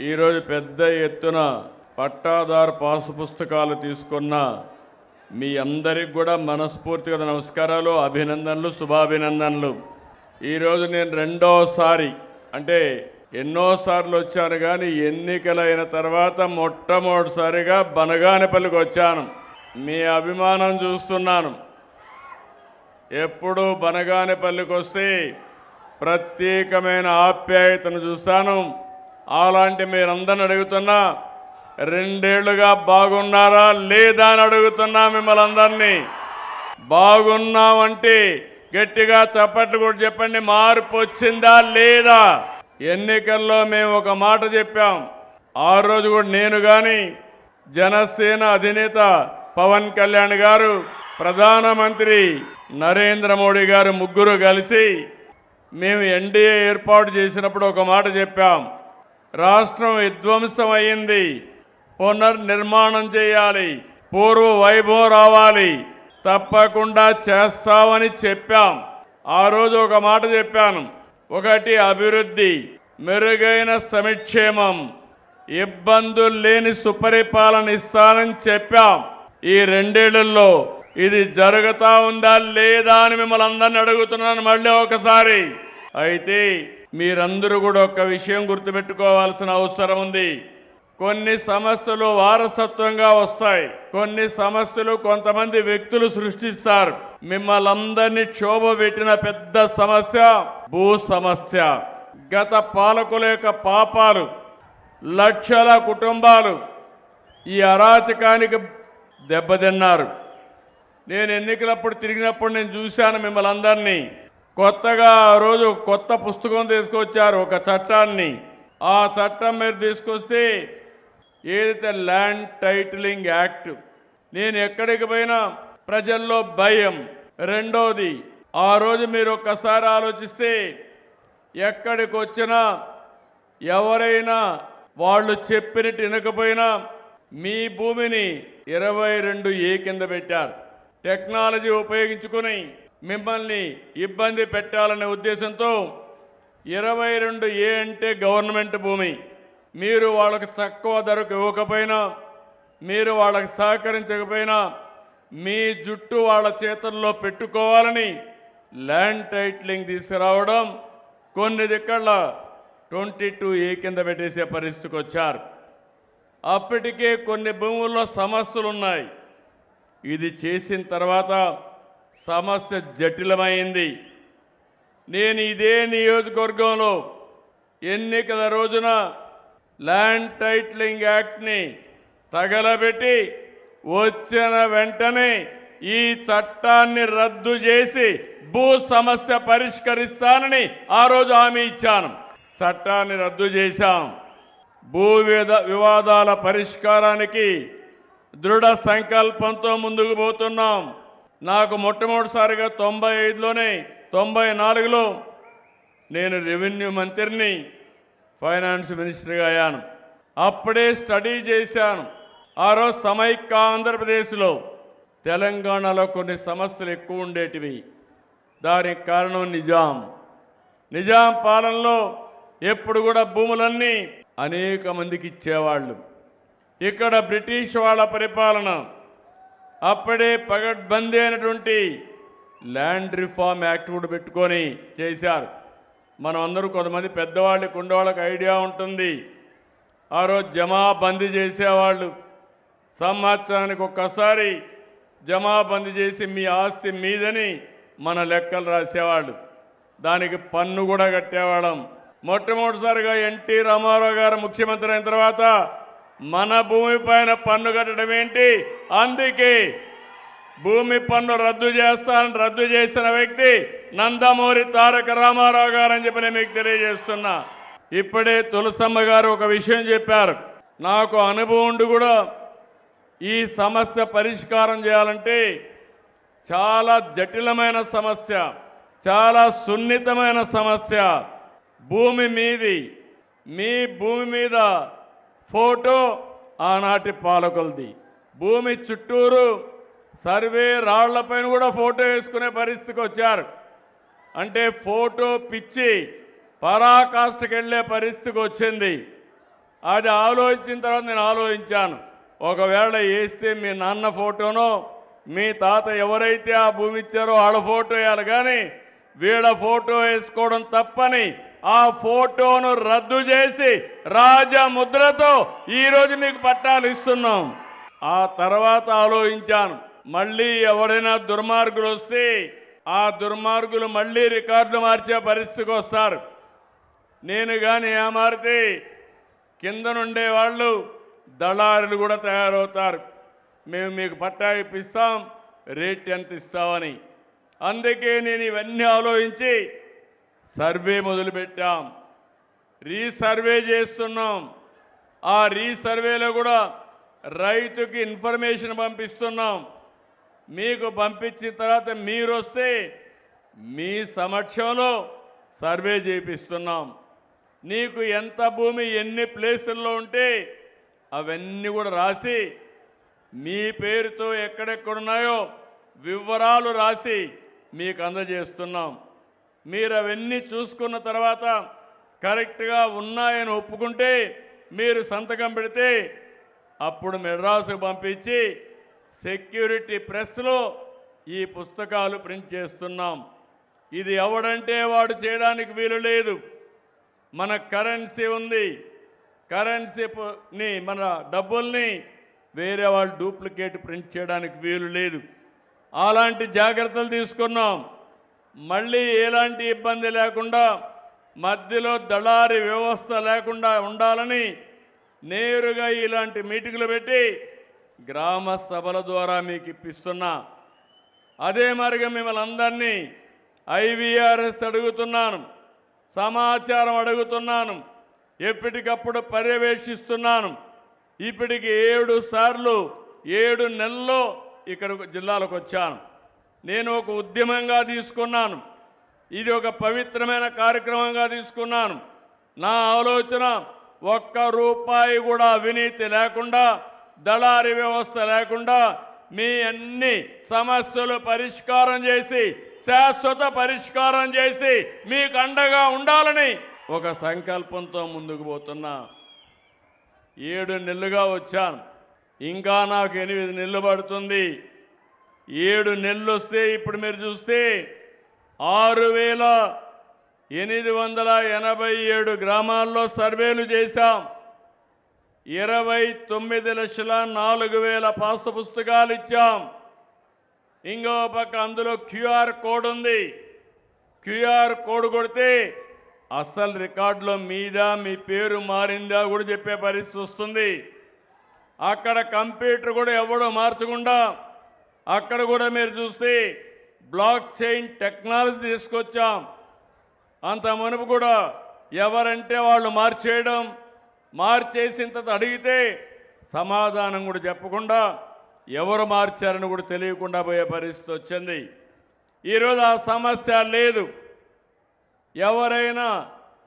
ఈరోజు పెద్ద ఎత్తున పట్టాదారు పాసు పుస్తకాలు తీసుకున్న మీ అందరికి కూడా మనస్ఫూర్తిగా నమస్కారాలు, అభినందనలు, శుభాభినందనలు. ఈరోజు నేను రెండోసారి అంటే ఎన్నోసార్లు వచ్చాను కానీ ఎన్నికలైన తర్వాత మొట్టమొదటిసారిగా బనగానపల్లికి వచ్చాను. మీ అభిమానం చూస్తున్నాను. ఎప్పుడూ బనగానపల్లికి వస్తే ప్రత్యేకమైన ఆప్యాయతను చూస్తాను. అలాంటి మీరందరిని అడుగుతున్నా, 2 ఏళ్లుగా బాగున్నారా లేదా అని అడుగుతున్నా మిమ్మల్ని అందరినీ. బాగున్నామంటే గట్టిగా చప్పట్లు కూడా చెప్పండి. మార్పు వచ్చిందా లేదా? ఎన్నికల్లో మేము ఒక మాట చెప్పాం. ఆ రోజు కూడా నేను కానీ జనసేన అధినేత పవన్ కళ్యాణ్ గారు, ప్రధానమంత్రి నరేంద్ర మోడీ గారు ముగ్గురు కలిసి మేము ఎన్డీఏ ఏర్పాటు చేసినప్పుడు ఒక మాట చెప్పాం. రాష్ట్రం విధ్వంసం అయ్యింది, పునర్నిర్మాణం చేయాలి, పూర్వ వైభవం రావాలి, తప్పకుండా చేస్తామని చెప్పాం. ఆ రోజు ఒక మాట చెప్పాను. ఒకటి అభివృద్ధి, మెరుగైన సంక్షేమం, ఇబ్బందులు లేని సుపరిపాలన ఇస్తానని చెప్పాం. ఈ 2 ఏళ్లలో ఇది జరుగుతా ఉందా లేదా అని మిమ్మల్ని అందరిని అడుగుతున్నాను మళ్ళీ ఒకసారి. అయితే మీరందరూ కూడా ఒక విషయం గుర్తుపెట్టుకోవాల్సిన అవసరం ఉంది. కొన్ని సమస్యలు వారసత్వంగా వస్తాయి, కొన్ని సమస్యలు కొంతమంది వ్యక్తులు సృష్టిస్తారు. మిమ్మల్ని అందరినీ క్షోభ పెట్టిన పెద్ద సమస్య భూ సమస్య. గత పాలకుల యొక్క పాపాలు, లక్షల కుటుంబాలు ఈ అరాచకానికి దెబ్బతిన్నారు. నేను ఎన్నికలప్పుడు తిరిగినప్పుడు నేను చూశాను మిమ్మల్ని అందరినీ. కొత్తగా ఆ రోజు కొత్త పుస్తకం తీసుకొచ్చారు, ఒక చట్టాన్ని. ఆ చట్టం మీరు తీసుకొస్తే ఏదైతే ల్యాండ్ టైటిలింగ్ యాక్ట్, నేను ఎక్కడికి పోయినా ప్రజల్లో భయం. రెండోది, ఆ రోజు మీరు ఒక్కసారి ఆలోచిస్తే ఎక్కడికి వచ్చినా ఎవరైనా వాళ్ళు చెప్పినట్టు వినకపోయినా మీ భూమిని 22A కింద పెట్టారు. టెక్నాలజీ ఉపయోగించుకొని మిమ్మల్ని ఇబ్బంది పెట్టాలనే ఉద్దేశంతో 22A అంటే గవర్నమెంట్ భూమి. మీరు వాళ్ళకి తక్కువ ధరకు ఇవ్వకపోయినా, మీరు వాళ్ళకి సహకరించకపోయినా మీ జుట్టు వాళ్ళ చేతుల్లో పెట్టుకోవాలని ల్యాండ్ టైటిలింగ్ తీసుకురావడం, కొన్ని దిక్కళ్ళ 22A కింద పెట్టేసే పరిస్థితికి వచ్చారు. అప్పటికే కొన్ని భూముల్లో సమస్యలు ఉన్నాయి. ఇది చేసిన తర్వాత సమస్య జటిలమైంది. నేను ఇదే నియోజకవర్గంలో ఎన్నికల రోజున ల్యాండ్ టైటిలింగ్ యాక్ట్ని తగలబెట్టి వచ్చిన వెంటనే ఈ చట్టాన్ని రద్దు చేసి భూ సమస్య పరిష్కరిస్తానని ఆ రోజు హామీ ఇచ్చాను. చట్టాన్ని రద్దు చేశాం. భూ వివాదాల పరిష్కారానికి దృఢ సంకల్పంతో ముందుకు పోతున్నాం. నాకు మొట్టమొదటిసారిగా 95లోనే 94లో నేను రెవెన్యూ మంత్రిని, ఫైనాన్స్ మినిస్టర్గా అయ్యాను. అప్పుడే స్టడీ చేశాను. ఆ రోజు సమైక్య ఆంధ్రప్రదేశ్లో తెలంగాణలో కొన్ని సమస్యలు ఎక్కువ ఉండేటివి. దానికి కారణం నిజాం పాలనలో ఎప్పుడు కూడా భూములన్నీ అనేక మందికి ఇచ్చేవాళ్ళు. ఇక్కడ బ్రిటిష్ వాళ్ళ పరిపాలన, అప్పుడే పగడ్బందీ అయినటువంటి ల్యాండ్ రిఫార్మ్ యాక్ట్ కూడా పెట్టుకొని చేశారు. మనం అందరూ కొంతమంది పెద్దవాళ్ళకి ఉండేవాళ్ళకి ఐడియా ఉంటుంది. ఆ రోజు జమాబందీ చేసేవాళ్ళు. సంవత్సరానికి ఒక్కసారి జమాబందీ చేసి మీ ఆస్తి మీదని మన లెక్కలు రాసేవాళ్ళు. దానికి పన్ను కూడా కట్టేవాళ్ళం. మొట్టమొదటిసారిగా ఎన్టీ రామారావు గారు ముఖ్యమంత్రి అయిన తర్వాత మన భూమి పైన పన్ను కట్టడం ఏంటి? అందుకే భూమి పన్ను రద్దు చేసిన వ్యక్తి నందమూరి తారక రామారావు గారు అని చెప్పి నేను మీకు తెలియజేస్తున్నా. ఇప్పుడే తులసమ్మ గారు ఒక విషయం చెప్పారు. నాకు అనుభవం ఉండి కూడా ఈ సమస్య పరిష్కారం చేయాలంటే చాలా జటిలమైన సమస్య, చాలా సున్నితమైన సమస్య. భూమి మీది, మీ భూమి మీద ఫోటో ఆనాటి పాలకులది. భూమి చుట్టూరు సర్వే రాళ్లపైన కూడా ఫోటో వేసుకునే పరిస్థితికి వచ్చారు. అంటే ఫోటో పిచ్చి పరాకాష్ఠకి వెళ్ళే పరిస్థితికి వచ్చింది. అది ఆలోచించిన తర్వాత నేను ఆలోచించాను, ఒకవేళ వేస్తే మీ నాన్న ఫోటోనో మీ తాత ఎవరైతే ఆ భూమి ఇచ్చారో వాళ్ళ ఫోటో వేయాలి, కానీ వీళ్ళ ఫోటో వేసుకోవడం తప్పని ఆ ఫోటోను రద్దు చేసి రాజముద్రతో ఈరోజు మీకు పట్టాలు ఇస్తున్నాం. ఆ తర్వాత ఆలోచించాను, మళ్ళీ ఎవరైనా దుర్మార్గులు వస్తే ఆ దుర్మార్గులు మళ్ళీ రికార్డులు మార్చే పరిస్థితికి వస్తారు. నేను కానీ ఏమారితే కింద నుండే వాళ్ళు దళారులు కూడా తయారవుతారు. మేము మీకు పట్టా ఇప్పిస్తాం, రేట్ ఎంత ఇస్తామని. అందుకే నేను ఇవన్నీ ఆలోచించి సర్వే మొదలుపెట్టాం, రీసర్వే చేస్తున్నాం. ఆ రీసర్వేలో కూడా రైతుకి ఇన్ఫర్మేషన్ పంపిస్తున్నాం. మీకు పంపించిన తర్వాత మీరు వస్తే మీ సమక్షంలో సర్వే చేపిస్తున్నాం. నీకు ఎంత భూమి ఎన్ని ప్లేసుల్లో ఉంటే అవన్నీ కూడా రాసి మీ పేరుతో ఎక్కడెక్కడున్నాయో వివరాలు రాసి మీకు అందజేస్తున్నాం. మీరు అవన్నీ చూసుకున్న తర్వాత కరెక్ట్గా ఉన్నాయని ఒప్పుకుంటే మీరు సంతకం పెడితే అప్పుడు మెడ్రాసుకు పంపించి సెక్యూరిటీ ప్రెస్లో ఈ పుస్తకాలు ప్రింట్ చేస్తున్నాం. ఇది ఎవడంటే వాడు చేయడానికి వీలు లేదు. మన కరెన్సీ ఉంది, కరెన్సీని మన డబ్బుల్ని వేరే వాళ్ళు డూప్లికేట్ ప్రింట్ చేయడానికి వీలు లేదు. అలాంటి జాగ్రత్తలు తీసుకున్నాం. మళ్ళీ ఎలాంటి ఇబ్బంది లేకుండా మధ్యలో దళారీ వ్యవస్థ లేకుండా ఉండాలని నేరుగా ఇలాంటి మీటింగులు పెట్టి గ్రామ సభల ద్వారా మీకు ఇప్పిస్తున్నా. అదే మరిగా మిమ్మల్ని అందరినీ ఐవీఆర్ఎస్ అడుగుతున్నాను, సమాచారం అడుగుతున్నాను, ఎప్పటికప్పుడు పర్యవేక్షిస్తున్నాను. ఇప్పటికి 7 సార్లు 7 నెలల్లో ఇక్కడ జిల్లాలకు వచ్చాను. నేను ఒక ఉద్యమంగా తీసుకున్నాను, ఇది ఒక పవిత్రమైన కార్యక్రమంగా తీసుకున్నాను. నా ఆలోచన ఒక్క రూపాయి కూడా అవినీతి లేకుండా, దళారీ వ్యవస్థ లేకుండా మీ అన్ని సమస్యలు పరిష్కారం చేసి శాశ్వత పరిష్కారం చేసి మీకు అండగా ఉండాలని ఒక సంకల్పంతో ముందుకు పోతున్నా. 7 నెలలుగా వచ్చాను, ఇంకా నాకు 8 నెలలు పడుతుంది. 7 నెలలు వస్తే ఇప్పుడు మీరు చూస్తే 6,887 గ్రామాల్లో సర్వేలు చేశాం. 29,04,000 పాస్ పుస్తకాలు ఇచ్చాం. ఇంకో పక్క అందులో క్యూఆర్ కోడ్ ఉంది. క్యూఆర్ కోడ్ కొడితే అసలు రికార్డులో మీదా మీ పేరు మారిందా కూడా చెప్పే పరిస్థితి వస్తుంది. అక్కడ కంప్యూటర్ కూడా ఎవడో మార్చకుండా అక్కడ కూడా మీరు చూస్తే బ్లాక్ చైన్ టెక్నాలజీ తీసుకొచ్చాం. అంత మునుపు కూడా ఎవరంటే వాళ్ళు మార్చేయడం, మార్చేసిన తర్వాత అడిగితే సమాధానం కూడా చెప్పకుండా ఎవరు మార్చారని కూడా తెలియకుండా పోయే పరిస్థితి వచ్చింది. ఈరోజు ఆ సమస్య లేదు. ఎవరైనా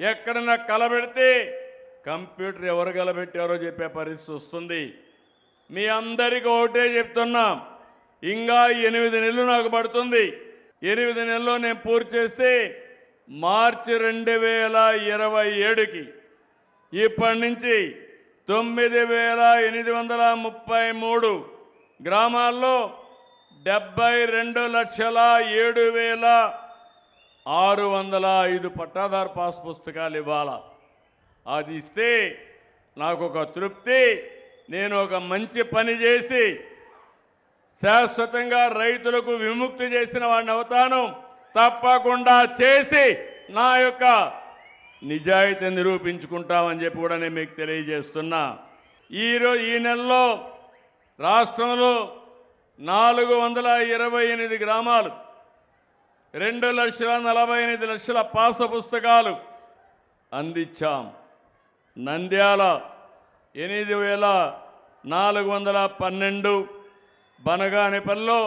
ఎక్కడైనా కలబెడితే కంప్యూటర్ ఎవరు కలబెట్టారో చెప్పే పరిస్థితి వస్తుంది. మీ అందరికీ ఒకటే చెప్తున్నా, ఇంకా 8 నెలలు నాకు పడుతుంది. 8 నెలల్లో నేను పూర్తి చేస్తే మార్చి 2027కి ఇప్పటి నుంచి 9,833 గ్రామాల్లో 72,07,605 పట్టాదారు పాస్ పుస్తకాలు ఇవ్వాలా. అది ఇస్తే నాకు ఒక తృప్తి. నేను ఒక మంచి పని చేసి శాశ్వతంగా రైతులకు విముక్తి చేసిన వాడిని అవుతాను. తప్పకుండా చేసి నా యొక్క నిజాయితీ నిరూపించుకుంటామని చెప్పి కూడా నేను మీకు తెలియజేస్తున్నా. ఈ నెలలో రాష్ట్రంలో 428 గ్రామాలు 2,48,00,000 పాస పుస్తకాలు అందించాం. నంద్యాల 8,412, బనగానిపల్లిలో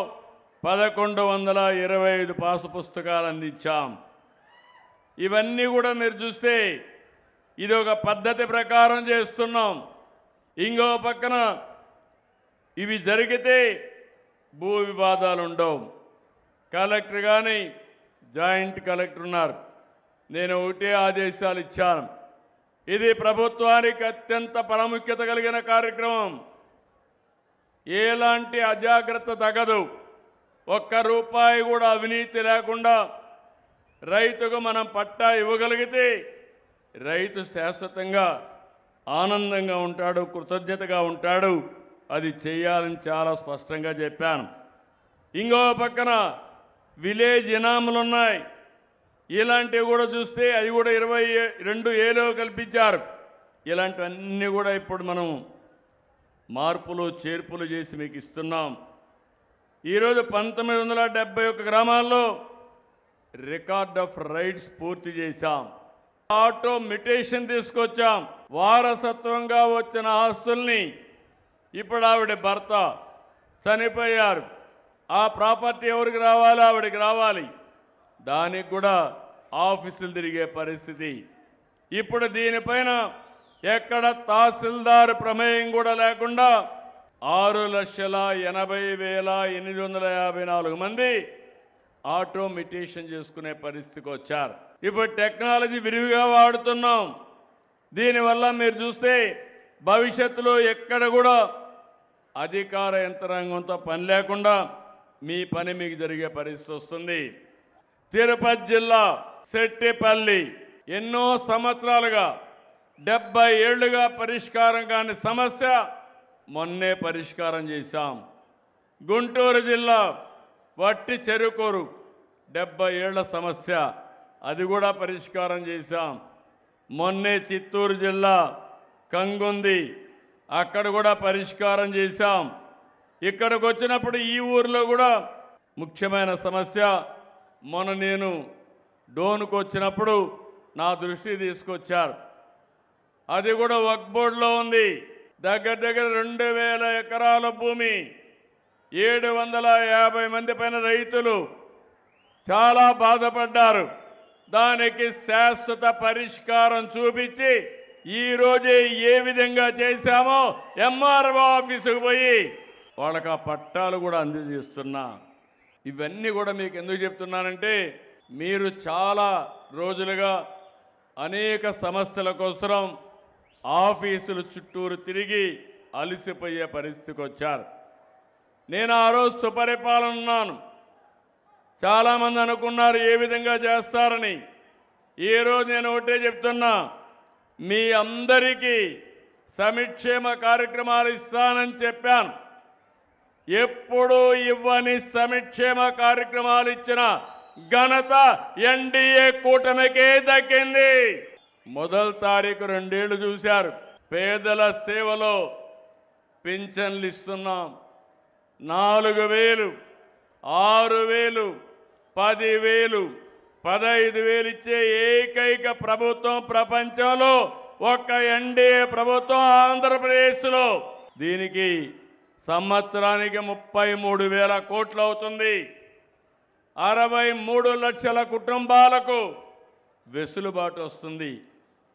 1,125 పాస పుస్తకాలు అందించాం. ఇవన్నీ కూడా మీరు చూస్తే ఇది ఒక పద్ధతి ప్రకారం చేస్తున్నాం. ఇంకో పక్కన ఇవి జరిగితే భూ వివాదాలు ఉండవు. కలెక్టర్ కానీ జాయింట్ కలెక్టర్ ఉన్నారు. నేను ఒకటే ఆదేశాలు ఇచ్చాను, ఇది ప్రభుత్వానికి అత్యంత ప్రాముఖ్యత కలిగిన కార్యక్రమం. ఎలాంటి అజాగ్రత్త తగదు. ఒక్క రూపాయి కూడా అవినీతి లేకుండా రైతుకు మనం పట్టా ఇవ్వగలిగితే రైతు శాశ్వతంగా ఆనందంగా ఉంటాడు, కృతజ్ఞతగా ఉంటాడు. అది చేయాలని చాలా స్పష్టంగా చెప్పాను. ఇంకో పక్కన విలేజ్ ఇనాములు ఉన్నాయి. ఇలాంటివి కూడా చూస్తే అవి కూడా 22,000 కల్పించారు. ఇలాంటివన్నీ కూడా ఇప్పుడు మనం మార్పులు చేర్పులు చేసి మీకు ఇస్తున్నాం. ఈరోజు 1971 గ్రామాల్లో రికార్డ్ ఆఫ్ రైట్స్ పూర్తి చేశాం. ఆటోమిటేషన్ తీసుకొచ్చాం. వారసత్వంగా వచ్చిన ఆస్తుల్ని ఇప్పుడు ఆవిడ భర్త చనిపోయారు, ఆ ప్రాపర్టీ ఎవరికి రావాలి? ఆవిడకి రావాలి. దానికి కూడా ఆఫీసులు తిరిగే పరిస్థితి. ఇప్పుడు దీనిపైన ఎక్కడ తహసీల్దార్ ప్రమేయం కూడా లేకుండా 6,80,854 మంది ఆటోమిటేషన్ చేసుకునే పరిస్థితికి వచ్చారు. ఇప్పుడు టెక్నాలజీ విరివిగా వాడుతున్నాం. దీనివల్ల మీరు చూస్తే భవిష్యత్తులో ఎక్కడ కూడా అధికార యంత్రాంగంతో పని లేకుండా మీ పని మీకు జరిగే పరిస్థితి వస్తుంది. తిరుపతి జిల్లా సెట్టిపల్లి ఎన్నో సంవత్సరాలుగా 70 ఏళ్లుగా పరిష్కారం కాని సమస్య మొన్నే పరిష్కారం చేశాం. గుంటూరు జిల్లా వట్టి చెరుకూరు 70 ఏళ్ల సమస్య, అది కూడా పరిష్కారం చేశాం. మొన్నే చిత్తూరు జిల్లా కంగుంది, అక్కడ కూడా పరిష్కారం చేశాం. ఇక్కడికి వచ్చినప్పుడు ఈ ఊరిలో కూడా ముఖ్యమైన సమస్య మొన్న నేను డోన్కు వచ్చినప్పుడు నా దృష్టి తీసుకొచ్చారు. అది కూడా వక్ఫ్ బోర్డులో ఉంది. దగ్గర 2,000 ఎకరాల భూమి, 750 మంది పైన రైతులు చాలా బాధపడ్డారు. దానికి శాశ్వత పరిష్కారం చూపించి ఈరోజే ఏ విధంగా చేశామో ఎంఆర్ఓ ఆఫీసుకు పోయి వాళ్ళకి ఆ పట్టాలు కూడా అందజేస్తున్నా. ఇవన్నీ కూడా మీకు ఎందుకు చెప్తున్నానంటే మీరు చాలా రోజులుగా అనేక సమస్యల కోసం ఆఫీసులు చుట్టూరు తిరిగి అలసిపోయే పరిస్థితికి వచ్చారు. నేను ఆ రోజు సుపరిపాలన ఉన్నాను. చాలామంది అనుకున్నారు ఏ విధంగా చేస్తారని. ఈరోజు నేను ఒకటే చెప్తున్నా, మీ అందరికీ సంక్షేమ కార్యక్రమాలు ఇస్తానని చెప్పాను. ఎప్పుడూ ఇవ్వని సంక్షేమ కార్యక్రమాలు ఇచ్చిన ఘనత ఎన్డీఏ కూటమికే దక్కింది. మొదటి తారీఖు 2 ఏళ్లు చూశారు. పేదల సేవలో పింఛన్లు ఇస్తున్నాం. 4,000, 6,000, 10,000, 15,000 ఇచ్చే ఏకైక ప్రభుత్వం ప్రపంచంలో ఒక్క ఎన్డీఏ ప్రభుత్వం ఆంధ్రప్రదేశ్లో. దీనికి సంవత్సరానికి 33,000 కోట్లు అవుతుంది. 63 లక్షల కుటుంబాలకు వెసులుబాటు వస్తుంది.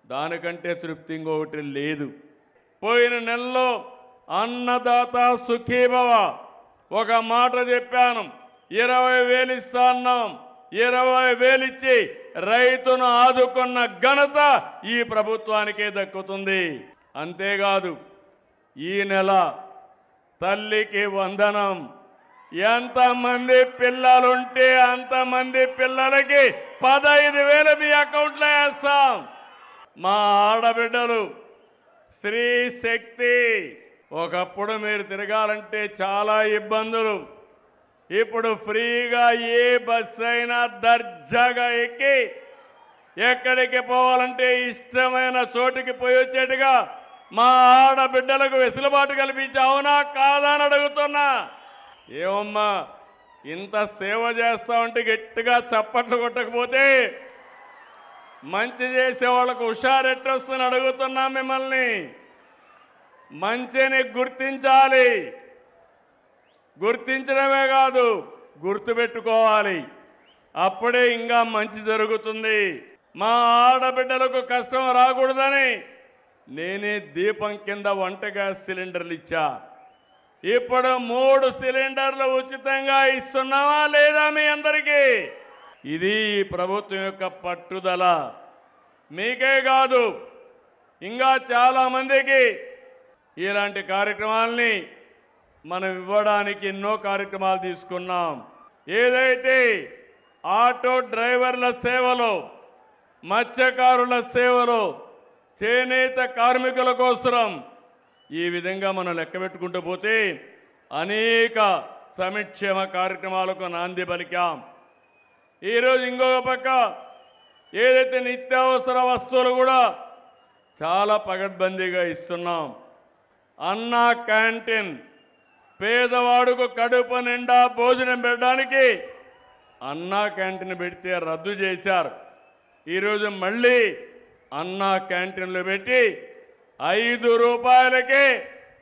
దానికంటే తృప్తి ఇంకొకటి లేదు. పోయిన నెలలో అన్నదాత సుఖీభవ ఒక మాట చెప్పాను, 20,000 ఇస్తాన్నాం. 20,000 ఇచ్చి రైతును ఆదుకున్న ఘనత ఈ ప్రభుత్వానికే దక్కుతుంది. అంతేకాదు ఈ నెల తల్లికి వందనం. ఎంతమంది పిల్లలుంటే అంతమంది పిల్లలకి 15,000 మీ అకౌంట్లో వేస్తాం. మా ఆడబిడ్డలు స్త్రీ శక్తి. ఒకప్పుడు మీరు తిరగాలంటే చాలా ఇబ్బందులు. ఇప్పుడు ఫ్రీగా ఏ బస్సు అయినా దర్జాగా ఎక్కి ఎక్కడికి పోవాలంటే ఇష్టమైన చోటుకి పోయి వచ్చేట్టుగా మా ఆడబిడ్డలకు వెసులుబాటు కల్పించి అవునా కాదా అని అడుగుతున్నా. ఏమమ్మా ఇంత సేవ చేస్తామంటే గట్టిగా చప్పట్లు కొట్టకపోతే మంచి చేసే వాళ్ళకు హుషారెట్టొస్తుందని అడుగుతున్నా మిమ్మల్ని. మంచిని గుర్తించాలి. గుర్తించడమే కాదు గుర్తుపెట్టుకోవాలి. అప్పుడే ఇంకా మంచి జరుగుతుంది. మా ఆడబిడ్డలకు కష్టం రాకూడదని నేనే దీపం కింద వంట గ్యాస్ సిలిండర్లు ఇచ్చా. ఇప్పుడు 3 సిలిండర్లు ఉచితంగా ఇస్తున్నావా లేదా మీ అందరికీ? ఇది ప్రభుత్వం యొక్క పట్టుదల. మీకే కాదు ఇంకా చాలామందికి ఇలాంటి కార్యక్రమాల్ని మనం ఇవ్వడానికి ఎన్నో కార్యక్రమాలు తీసుకున్నాం. ఏదైతే ఆటో డ్రైవర్ల సేవలు, మత్స్యకారుల సేవలు, చేనేత కార్మికుల కోసం ఈ విధంగా మనం లెక్క పెట్టుకుంటూ పోతే అనేక సంక్షేమ కార్యక్రమాలకు నాంది పలికాం. ఈరోజు ఇంకొక పక్క ఏదైతే నిత్యావసర వస్తువులు కూడా చాలా పగడ్బందీగా ఇస్తున్నాం. అన్నా క్యాంటీన్, పేదవాడుకు కడుపు నిండా భోజనం పెట్టడానికి అన్నా క్యాంటీన్ పెడితే రద్దు చేశారు. ఈరోజు మళ్ళీ అన్నా క్యాంటీన్లు పెట్టి 5 రూపాయలకే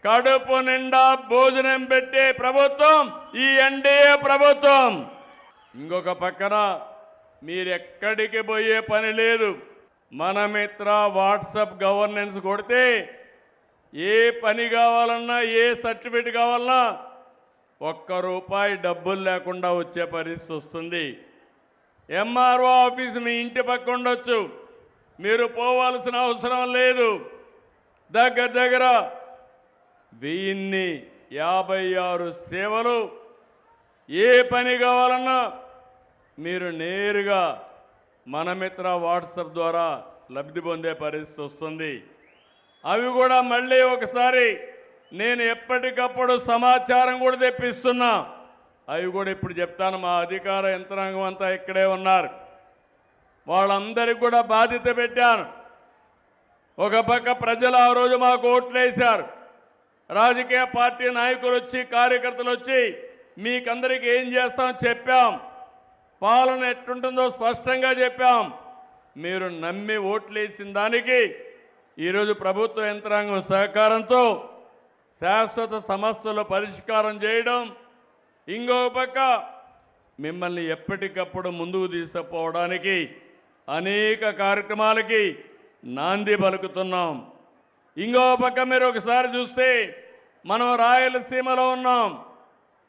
కడుపు నిండా భోజనం పెట్టే ప్రభుత్వం ఈ ఎన్డీఏ ప్రభుత్వం. ఇంకొక పక్కన మీరెక్కడికి పోయే పని లేదు. మన మిత్ర వాట్సాప్ గవర్నెన్స్ కొడితే ఏ పని కావాలన్నా, ఏ సర్టిఫికేట్ కావాలన్నా ₹1 డబ్బులు లేకుండా వచ్చే పరిస్థితి వస్తుంది. ఎంఆర్ఓ ఆఫీస్ మీ ఇంటి పక్క ఉండొచ్చు, మీరు పోవాల్సిన అవసరం లేదు. దగ్గర 1056 సేవలు, ఏ పని కావాలన్నా మీరు నేరుగా మన మిత్ర వాట్సాప్ ద్వారా లబ్ధి పొందే పరిస్థితి వస్తుంది. అవి కూడా మళ్ళీ ఒకసారి నేను ఎప్పటికప్పుడు సమాచారం కూడా తెప్పిస్తున్నా. అవి కూడా ఇప్పుడు చెప్తాను. మా అధికార యంత్రాంగం అంతా ఇక్కడే ఉన్నారు. వాళ్ళందరికీ కూడా బాధ్యత పెట్టాను. ఒక పక్క ప్రజలు ఆ రోజు మాకు ఓట్లేశారు. రాజకీయ పార్టీ నాయకులు వచ్చి, కార్యకర్తలు వచ్చి మీకందరికీ ఏం చేస్తామో చెప్పాం. పాలన ఎట్టుంటుందో స్పష్టంగా చెప్పాం. మీరు నమ్మి ఓట్లేసిన దానికి ఈరోజు ప్రభుత్వ యంత్రాంగం సహకారంతో శాశ్వత సమస్యలు పరిష్కారం చేయడం, ఇంకో పక్క మిమ్మల్ని ఎప్పటికప్పుడు ముందుకు తీసుకుపోవడానికి అనేక కార్యక్రమాలకి నాంది పలుకుతున్నాం. ఇంకో పక్క మీరు ఒకసారి చూస్తే మనం రాయలసీమలో ఉన్నాం.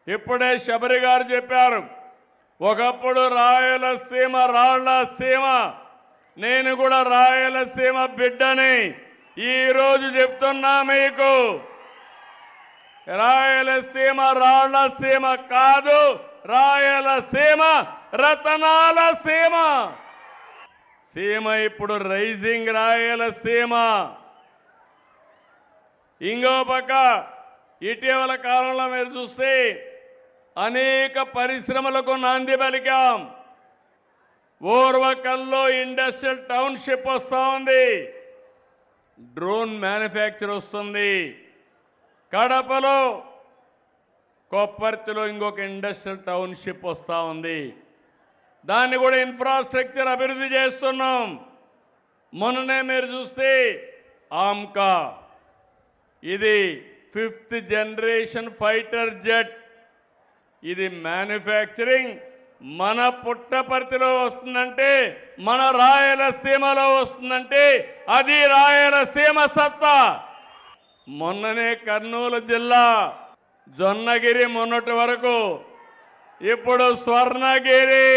ఇప్పుడే శబరి గారు చెప్పారు, ఒకప్పుడు రాయలసీమ రాళ్ల సీమ, నేను కూడా రాయలసీమ బిడ్డని ఈరోజు చెప్తున్నా మీకు. రాయలసీమ రాళ్ల సీమ కాదు, రాయలసీమ రతనాల సీమ. సీమ ఇప్పుడు రైజింగ్ రాయలసీమ. ఇంకో పక్క ఇటీవల కాలంలో మీరు చూస్తే అనేక పరిశ్రమలకు నాంది పలికాం. ఓర్వకల్లో ఇండస్ట్రియల్ టౌన్షిప్ వస్తూ ఉంది, డ్రోన్ మ్యానుఫ్యాక్చర్ వస్తుంది. కడపలో కొప్పర్తిలో ఇంకొక ఇండస్ట్రియల్ టౌన్షిప్ వస్తూ ఉంది. దాన్ని కూడా ఇన్ఫ్రాస్ట్రక్చర్ అభివృద్ధి చేస్తున్నాం. మొన్ననే మీరు చూస్తే ఆమ్కా, ఇది 5th జనరేషన్ ఫైటర్ జెట్. ఇది మ్యానుఫ్యాక్చరింగ్ మన పుట్టపర్తిలో వస్తుందంటే, మన రాయలసీమలో వస్తుందంటే అది రాయలసీమ సత్తా. మొన్ననే కర్నూలు జిల్లా జొన్నగిరి, మొన్నటి వరకు, ఇప్పుడు స్వర్ణగిరి.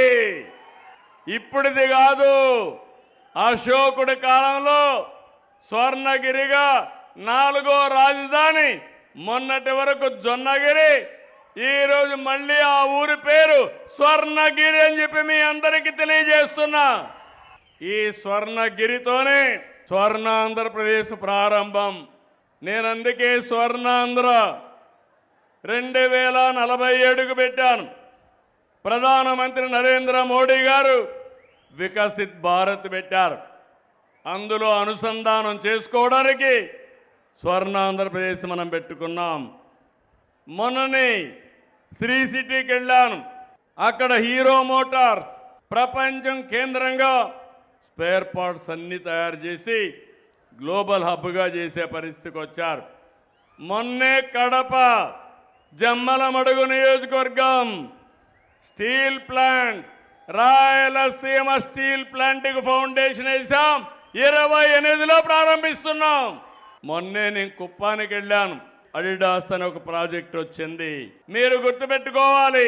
ఇప్పుడిది కాదు, అశోకుడి కాలంలో స్వర్ణగిరిగా 4వ రాజధాని. మొన్నటి వరకు జొన్నగిరి, ఈరోజు మళ్ళీ ఆ ఊరి పేరు స్వర్ణగిరి అని చెప్పి మీ అందరికీ తెలియజేస్తున్నా. ఈ స్వర్ణగిరితోనే స్వర్ణాంధ్రప్రదేశ్ ప్రారంభం. నేను అందుకే స్వర్ణాంధ్ర 2047కు పెట్టాను. ప్రధానమంత్రి నరేంద్ర మోడీ గారు వికసిత్ భారత్ పెట్టారు. అందులో అనుసంధానం చేసుకోవడానికి స్వర్ణాంధ్రప్రదేశ్ మనం పెట్టుకున్నాం. మొన్ననే శ్రీ సిటీకి వెళ్ళాను. అక్కడ హీరో మోటార్స్ ప్రపంచం కేంద్రంగా స్పేర్ పార్ట్స్ అన్ని తయారు చేసి గ్లోబల్ హబ్గా చేసే పరిస్థితికి వచ్చారు. మొన్నే కడప జమ్మలమడుగు నియోజకవర్గం స్టీల్ ప్లాంట్, రాయలసీమ స్టీల్ ప్లాంట్కి ఫౌండేషన్ వేసాం. 28లో ప్రారంభిస్తున్నాం. మొన్నే నేను కుప్పానికి వెళ్ళాను. అడిడాస్ అనే ఒక ప్రాజెక్ట్ వచ్చింది. మీరు గుర్తుపెట్టుకోవాలి,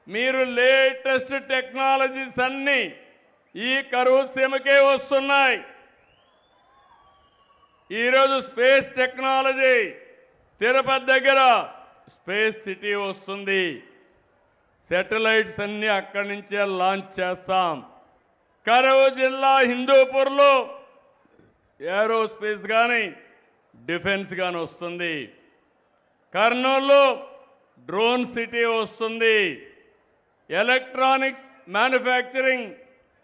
మీరు లేటెస్ట్ టెక్నాలజీస్ అన్నీ ఈ కరువు సీమకే వస్తున్నాయి. ఈరోజు స్పేస్ టెక్నాలజీ తిరుపతి దగ్గర స్పేస్ సిటీ వస్తుంది. శాటిలైట్స్ అన్నీ అక్కడి నుంచే లాంచ్ చేస్తాం. కరూరు జిల్లా హిందూపూర్లో ఏరోస్పేస్ కానీ డిఫెన్స్ కానీ వస్తుంది. కర్నూలులో డ్రోన్ సిటీ వస్తుంది. ఎలక్ట్రానిక్స్ మ్యానుఫ్యాక్చరింగ్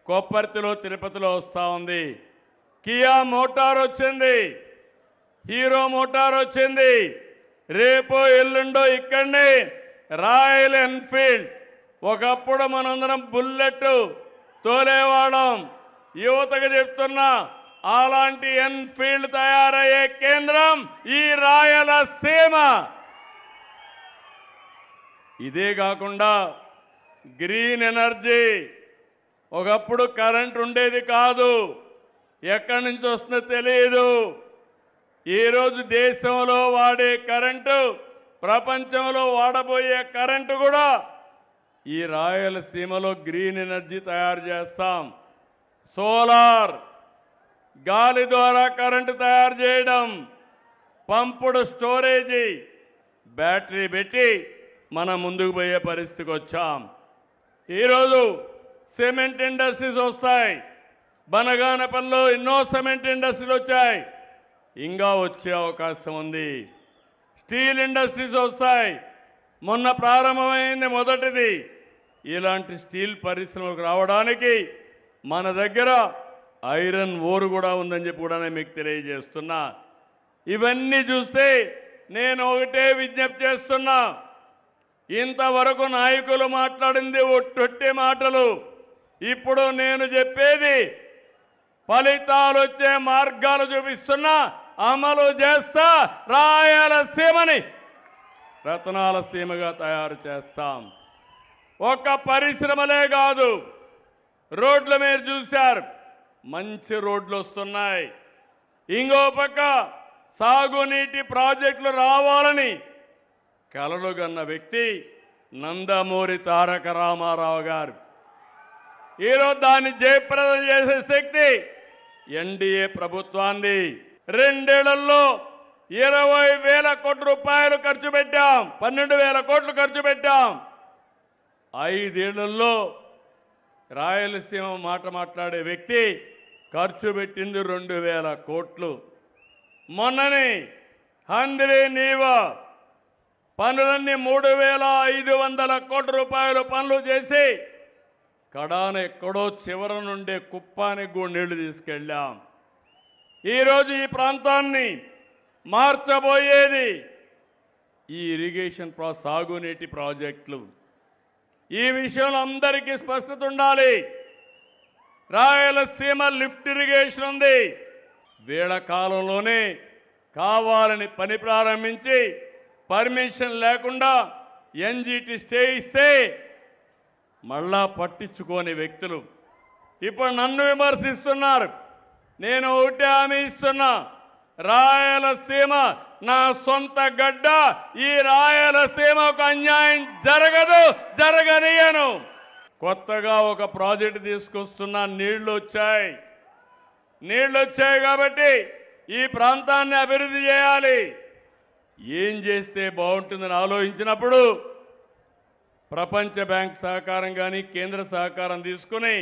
కొప్పర్తిలో తిరుపతిలో వస్తూ ఉంది. కియా మోటార్ వచ్చింది, హీరో మోటార్ వచ్చింది. రేపో ఎల్లుండో ఇక్కడనే రాయల్ ఎన్ఫీల్డ్, ఒకప్పుడు మనందరం బుల్లెట్ తోలేవాళ్ళం. యువతకు చెప్తున్నా, అలాంటి ఎన్ఫీల్డ్ తయారయ్యే కేంద్రం ఈ రాయలసీమ. ఇదే కాకుండా గ్రీన్ ఎనర్జీ, ఒకప్పుడు కరెంట్ ఉండేది కాదు, ఎక్కడి నుంచి వస్తుందో తెలియదు. ఈరోజు దేశంలో వాడే కరెంటు, ప్రపంచంలో వాడబోయే కరెంటు కూడా ఈ రాయలసీమలో గ్రీన్ ఎనర్జీ తయారు చేస్తాం. సోలార్, గాలి ద్వారా కరెంటు తయారు చేయడం, పంపుడు స్టోరేజీ, బ్యాటరీ పెట్టి మనం ముందుకు పోయే పరిస్థితికి వచ్చాం. ఈరోజు సిమెంట్ ఇండస్ట్రీస్ వస్తాయి. బనగానపల్లిలో ఎన్నో సిమెంట్ ఇండస్ట్రీలు వచ్చాయి, ఇంకా వచ్చే అవకాశం ఉంది. స్టీల్ ఇండస్ట్రీస్ వస్తాయి, మొన్న ప్రారంభమైంది మొదటిది. ఇలాంటి స్టీల్ పరిశ్రమలకు రావడానికి మన దగ్గర ఐరన్ ఓర్ కూడా ఉందని చెప్పి కూడా నేను మీకు తెలియజేస్తున్నా. ఇవన్నీ చూస్తే నేను ఒకటే విజ్ఞప్తి చేస్తున్నా, ఇంతవరకు నాయకులు మాట్లాడింది ఒట్టొట్టి మాటలు. ఇప్పుడు నేను చెప్పేది ఫలితాలు వచ్చే మార్గాలు చూపిస్తున్నా, అమలు చేస్తా. రాయలసీమని రతనాల సీమగా తయారు చేస్తాం. ఒక్క పరిశ్రమలే కాదు, రోడ్లు మీరు చూశారు, మంచి రోడ్లు వస్తున్నాయి. ఇంకో పక్క సాగునీటి ప్రాజెక్టులు రావాలని కలలు కన్న వ్యక్తి నందమూరి తారక రామారావు గారు. ఈరోజు దాన్ని జయప్రదం చేసే శక్తి ఎన్డీఏ ప్రభుత్వాన్ని. 2 ఏళ్లలో 20,000 కోట్ల రూపాయలు ఖర్చు పెట్టాం, 12,000 కోట్లు ఖర్చు పెట్టాం. 5 ఏళ్లలో రాయలసీమ మాట మాట్లాడే వ్యక్తి ఖర్చు పెట్టింది 2,000 కోట్లు. మొన్నని హంద్రీ నీవా పనులన్నీ 3,500 కోట్ల రూపాయలు పనులు చేసి కడాన ఎక్కడో చివర నుండే కుప్పానికి కూడా నీళ్లు తీసుకెళ్ళాం. ఈరోజు ఈ ప్రాంతాన్ని మార్చబోయేది ఈ ఇరిగేషన్ సాగునీటి ప్రాజెక్టులు. ఈ విషయంలో అందరికీ స్పష్టత ఉండాలి. రాయలసీమ లిఫ్ట్ ఇరిగేషన్ ఉంది. వేళ కాలంలోనే కావాలని పని ప్రారంభించి పర్మిషన్ లేకుండా ఎన్జీటీ స్టే ఇస్తే మళ్ళా పట్టించుకోని వ్యక్తులు ఇప్పుడు నన్ను విమర్శిస్తున్నారు. నేను ఒకటే హామీ ఇస్తున్నా, రాయలసీమ నా సొంత గడ్డ. ఈ రాయలసీమకు అన్యాయం జరగదు, జరగనియను. కొత్తగా ఒక ప్రాజెక్టు తీసుకొస్తున్నా. నీళ్లు వచ్చాయి కాబట్టి ఈ ప్రాంతాన్ని అభివృద్ధి చేయాలి. ఏం చేస్తే బాగుంటుందని ఆలోచించినప్పుడు ప్రపంచ బ్యాంక్ సహకారం కానీ కేంద్ర సహకారం తీసుకుని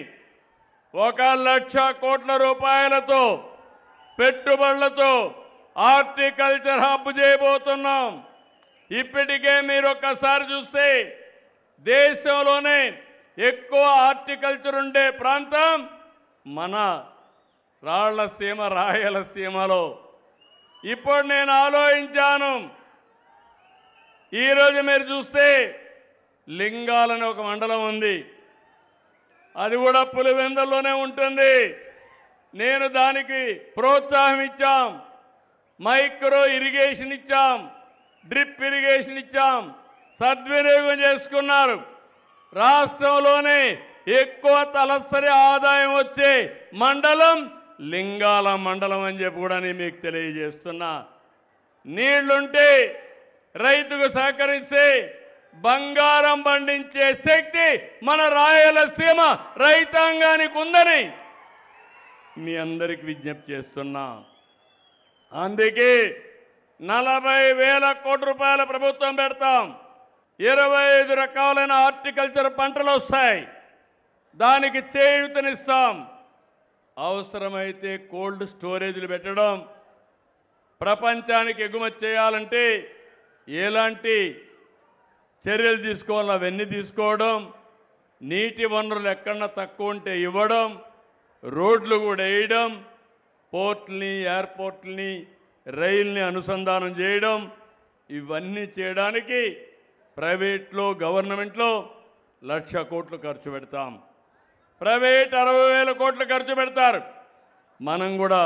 1,00,000 కోట్ల రూపాయలతో పెట్టుబడులతో హార్టికల్చర్ హబ్ చేయబోతున్నాం. ఇప్పటికే మీరు ఒక్కసారి చూస్తే దేశంలోనే ఎక్కువ హార్టికల్చర్ ఉండే ప్రాంతం మన రాయలసీమ. రాయలసీమలో ఇప్పుడు నేను ఆలోచించాను. ఈరోజు మీరు చూస్తే లింగాలని ఒక మండలం ఉంది, అది కూడా పులివెందుల్లోనే ఉంటుంది. నేను దానికి ప్రోత్సాహం ఇచ్చాం, మైక్రో ఇరిగేషన్ ఇచ్చాం, డ్రిప్ ఇరిగేషన్ ఇచ్చాం, సద్వినియోగం చేసుకున్నారు. రాష్ట్రంలోనే ఎక్కువ తలసరి ఆదాయం వచ్చే మండలం లింగాల మండలం అని చెప్పి కూడా నేను మీకు తెలియజేస్తున్నా. నీళ్లుంటే రైతుకు సహకరిస్తే బంగారం పండించే శక్తి మన రాయలసీమ రైతాంగానికి ఉందని మీ అందరికి విజ్ఞప్తి చేస్తున్నా. అందుకే 40,000 కోట్ల రూపాయల ప్రభుత్వం పెడతాం. 25 రకాలైన హార్టికల్చర్ పంటలు వస్తాయి. దానికి చేయూతనిస్తాం. అవసరమైతే కోల్డ్ స్టోరేజ్లు పెట్టడం, ప్రపంచానికి ఎగుమతి చేయాలంటే ఎలాంటి చర్యలు తీసుకోవాలో అవన్నీ తీసుకోవడం, నీటి వనరులు ఎక్కడన్నా తక్కువ ఉంటే ఇవ్వడం, రోడ్లు కూడా వేయడం, పోర్ట్లని, ఎయిర్పోర్ట్లని, రైల్ని అనుసంధానం చేయడం, ఇవన్నీ చేయడానికి ప్రైవేట్లో, గవర్నమెంట్లో 1,00,000 కోట్లు ఖర్చు పెడతాం. ప్రైవేట్ 60,000 కోట్లు ఖర్చు పెడతారు. మనం కూడా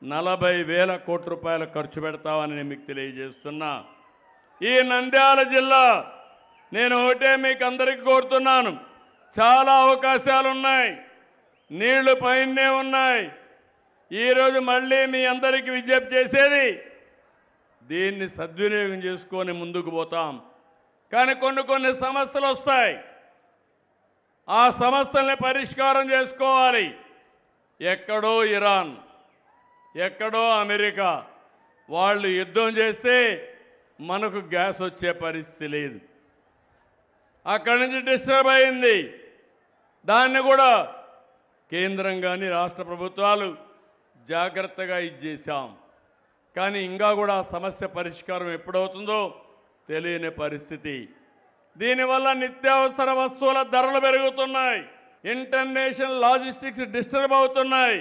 40,000 కోట్ల రూపాయలు ఖర్చు పెడతామని నేను మీకు తెలియజేస్తున్నా. ఈ నంద్యాల జిల్లా నేను ఒకటే మీకు అందరికీ కోరుతున్నాను, చాలా అవకాశాలు ఉన్నాయి, నీళ్లు పైనే ఉన్నాయి. ఈరోజు మళ్ళీ మీ అందరికీ విజ్ఞప్తి చేసేది, దీన్ని సద్వినియోగం చేసుకొని ముందుకు పోతాం. కానీ కొన్ని సమస్యలు వస్తాయి. ఆ సమస్యల్ని పరిష్కారం చేసుకోవాలి. ఎక్కడో ఇరాన్, ఎక్కడో అమెరికా వాళ్ళు యుద్ధం చేస్తే మనకు గ్యాస్ వచ్చే పరిస్థితి లేదు. అక్కడి నుంచి డిస్టర్బ్ అయింది. దాన్ని కూడా కేంద్రం కానీ రాష్ట్ర ప్రభుత్వాలు జాగ్రత్తగా ఇచ్చేసాం. కానీ ఇంకా కూడా ఆ సమస్య పరిష్కారం ఎప్పుడవుతుందో తెలియని పరిస్థితి. దీనివల్ల నిత్యావసర వస్తువుల ధరలు పెరుగుతున్నాయి. ఇంటర్నేషనల్ లాజిస్టిక్స్ డిస్టర్బ్ అవుతున్నాయి.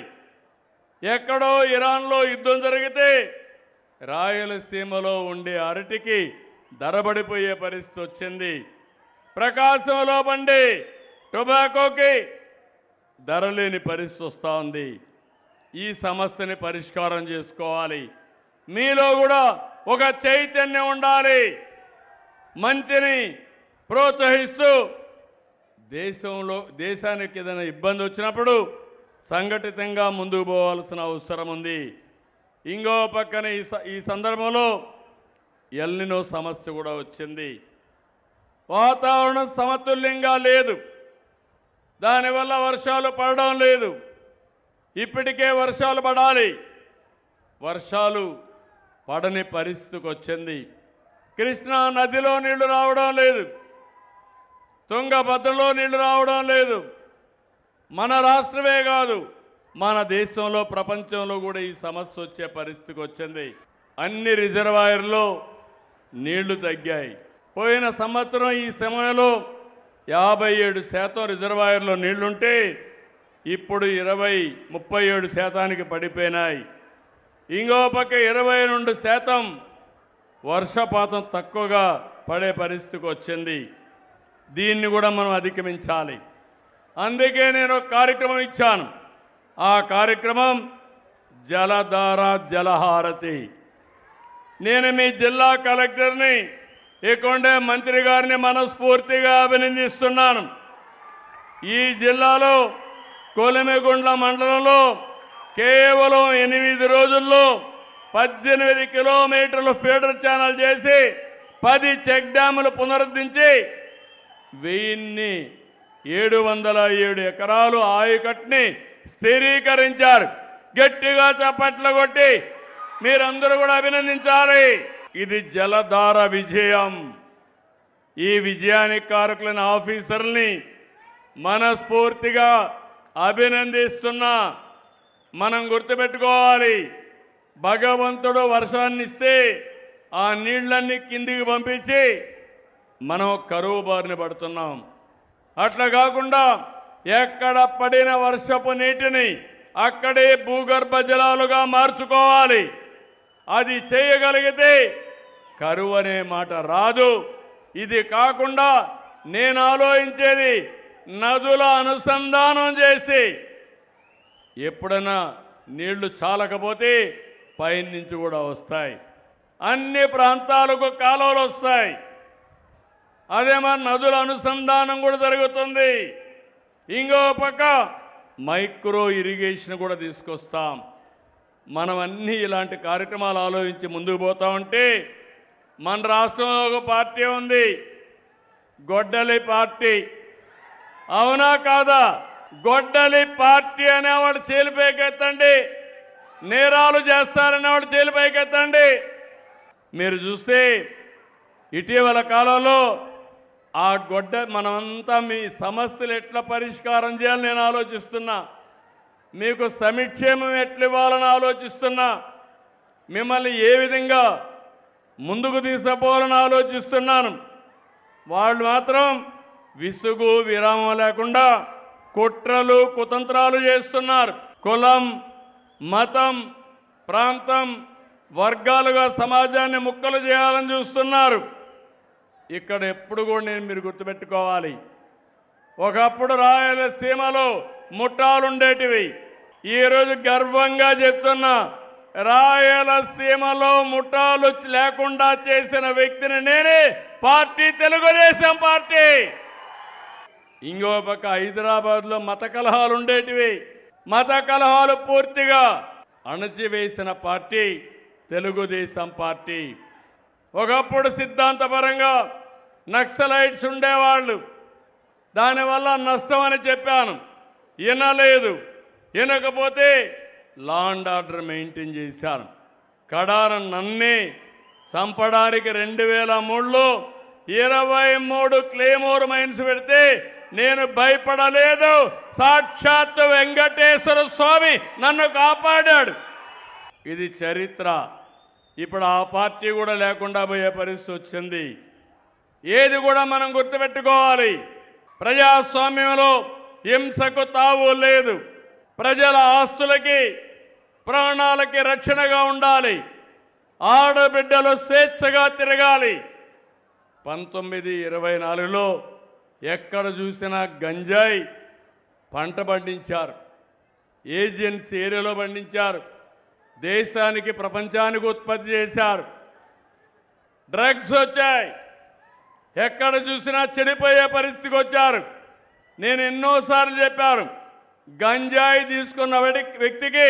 ఎక్కడో ఇరాన్లో యుద్ధం జరిగితే రాయలసీమలో ఉండే అరటికి ధర పడిపోయే పరిస్థితి వచ్చింది. ప్రకాశంలో పండే టొబాకోకి ధర లేని పరిస్థితి వస్తూ ఉంది. ఈ సమస్యని పరిష్కారం చేసుకోవాలి. మీలో కూడా ఒక చైతన్యం ఉండాలి. మంచిని ప్రోత్సహిస్తూ దేశానికి ఏదైనా ఇబ్బంది వచ్చినప్పుడు సంఘటితంగా ముందుకు పోవాల్సిన అవసరం ఉంది. ఇంకో పక్కన ఈ సందర్భంలో ఎల్నినో సమస్య కూడా వచ్చింది. వాతావరణం సమతుల్యంగా లేదు. దానివల్ల వర్షాలు పడడం లేదు. ఇప్పటికే వర్షాలు పడాలి, వర్షాలు పడని పరిస్థితికి వచ్చింది. కృష్ణా నదిలో నీళ్లు రావడం లేదు, తుంగభద్రలో నీళ్లు రావడం లేదు. మన రాష్ట్రమే కాదు, మన దేశంలో, ప్రపంచంలో కూడా ఈ సమస్య వచ్చే పరిస్థితికి వచ్చింది. అన్ని రిజర్వాయర్లో నీళ్లు తగ్గాయి. పోయిన సంవత్సరం ఈ సమయంలో 57% రిజర్వాయర్లో నీళ్లుంటే ఇప్పుడు 37% పడిపోయినాయి. ఇంకో పక్క 22% వర్షపాతం తక్కువగా పడే పరిస్థితికి వచ్చింది. దీన్ని కూడా మనం అధిగమించాలి. అందుకే నేను ఒక కార్యక్రమం ఇచ్చాను. ఆ కార్యక్రమం జలధార జలహారతి. నేను మీ జిల్లా కలెక్టర్ని, ఇక్కడే మంత్రి గారిని మనస్ఫూర్తిగా అభినందిస్తున్నాను. ఈ జిల్లాలో కొలిమిగుండ్ల మండలంలో కేవలం 8 రోజుల్లో 18 కిలోమీటర్లు ఫీడర్ ఛానల్ చేసి 10 చెక్ డ్యాములు పునరుద్ధరించి 1707 ఎకరాలు ఆయకట్టుని స్థిరీకరించారు. గట్టిగా చప్పట్లు కొట్టి మీరందరూ కూడా అభినందించాలి. ఇది జలధార విజయం. ఈ విజయానికి కారకులైన ఆఫీసర్ని మనస్ఫూర్తిగా అభినందిస్తున్నా. మనం గుర్తుపెట్టుకోవాలి, భగవంతుడు వర్షాన్ని ఇస్తే ఆ నీళ్లన్నీ కిందికి పంపించి మనం కరువు బారిన పడుతున్నాం. అట్లా కాకుండా ఎక్కడ పడిన వర్షపు నీటిని అక్కడే భూగర్భ జలాలుగా మార్చుకోవాలి. అది చేయగలిగితే కరువు అనే మాట రాదు. ఇది కాకుండా నేను ఆలోచించేది నదుల అనుసంధానం చేసి ఎప్పుడైనా నీళ్లు చాలకపోతే పైనుంచి కూడా వస్తాయి. అన్ని ప్రాంతాలకు కాలువలు వస్తాయి. అదే మన నదుల అనుసంధానం కూడా జరుగుతుంది. ఇంకో పక్క మైక్రో ఇరిగేషన్ కూడా తీసుకొస్తాం. మనం అన్నీ ఇలాంటి కార్యక్రమాలు ఆలోచించి ముందుకు పోతా ఉంటే మన రాష్ట్రంలో ఒక పార్టీ ఉంది, గొడ్డలి పార్టీ. అవునా కాదా? గొడ్డలి పార్టీ అనేవాడు చేలిపేకెత్తండి. నేరాలు చేస్తారనే వాళ్ళు చేతులు పైకెత్తండి. మీరు చూస్తే ఇటీవల కాలంలో ఆ గొడ్డ మనమంతా మీ సమస్యలు ఎట్లా పరిష్కారం చేయాలని నేను ఆలోచిస్తున్నా, మీకు సంక్షేమం ఎట్లా ఇవ్వాలని ఆలోచిస్తున్నా, మిమ్మల్ని ఏ విధంగా ముందుకు తీసుకుపోవాలని ఆలోచిస్తున్నాను. వాళ్ళు మాత్రం విసుగు విరామం లేకుండా కుట్రలు కుతంత్రాలు చేస్తున్నారు. కులం మతం ప్రాంతం వర్గాలుగా సమాజాన్ని ముక్కలు చేయాలని చూస్తున్నారు. ఇక్కడ ఎప్పుడు కూడా మీరు గుర్తుపెట్టుకోవాలి, ఒకప్పుడు రాయలసీమలో ముఠాలుండేటివి. ఈరోజు గర్వంగా చెప్తున్నా, రాయలసీమలో ముఠాలు లేకుండా చేసిన వ్యక్తిని నేనే. Party Telugu Desam party. ఇంకో పక్క హైదరాబాద్లో మత కలహాలు ఉండేటివి. మత కలహాలు పూర్తిగా అణచివేసిన పార్టీ తెలుగుదేశం పార్టీ. ఒకప్పుడు సిద్ధాంతపరంగా నక్సలైట్స్ ఉండేవాళ్ళు, దానివల్ల నష్టం అని చెప్పాను, వినలేదు. వినకపోతే లా అండ్ ఆర్డర్ మెయింటైన్ చేశారు. కడాన నన్నే చంపడానికి 2003లో 23 క్లేమోర్ మైన్స్ పెడితే నేను భయపడలేదు. సాక్షాత్ వెంకటేశ్వర స్వామి నన్ను కాపాడాడు. ఇది చరిత్ర. ఇప్పుడు ఆ పార్టీ కూడా లేకుండా పోయే పరిస్థితి వచ్చింది. ఏది కూడా మనం గుర్తుపెట్టుకోవాలి, ప్రజాస్వామ్యంలో హింసకు తావు లేదు. ప్రజల ఆస్తులకి ప్రాణాలకి రక్షణగా ఉండాలి. ఆడబిడ్డలు స్వేచ్ఛగా తిరగాలి. 1924లో ఎక్కడ చూసినా గంజాయి పంట పండించారు, ఏజెన్సీ ఏరియాలో పండించారు, దేశానికి ప్రపంచానికి ఉత్పత్తి చేశారు. డ్రగ్స్ వచ్చాయి, ఎక్కడ చూసినా చెడిపోయే పరిస్థితికి వచ్చారు. నేను ఎన్నోసార్లు చెప్పాను, గంజాయి తీసుకున్న వ్యక్తికి